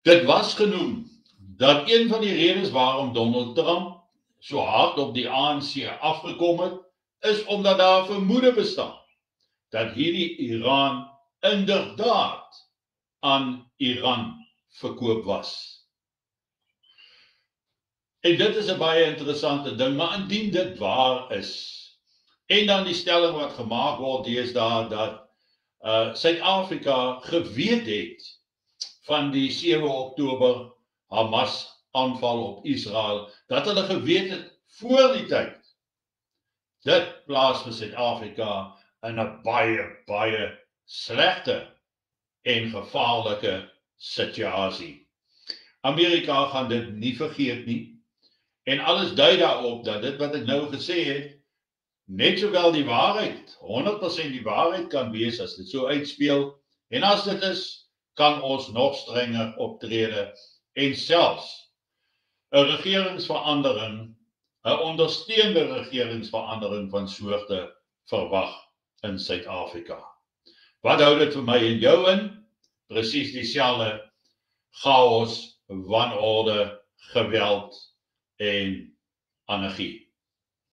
Dit was genoem dat een van die redes waarom Donald Trump so hard op die ANC afgekom het, is omdat daar vermoede bestaan dat hierdie Iran inderdaad aan Iran verkoop was. En dit is 'n baie interessante ding, maar indien dit waar is, en dan die stelling wat gemaak word deesdae dat Suid-Afrika geweet het van die 7 Oktober Hamas aanval op Israel, dat hulle geweet het voor die tyd. Dit plaas vir Suid-Afrika in 'n baie slegte en gevaarlike situasie. Amerika gaan dit nie vergeet nie, en alles dui daarop dat dit wat ek nou gesê het, net sowel die waarheid, 100% die waarheid kan wees as dit so uitspeel, en as dit is, kan ons nog strenger optrede en selfs 'n regeringsverandering, 'n ondersteunende regeringsverandering van soorte verwag in Suid-Afrika. Wat hou dit vir my en jou in? Presies dieselfde: chaos, wanorde, geweld en anargie.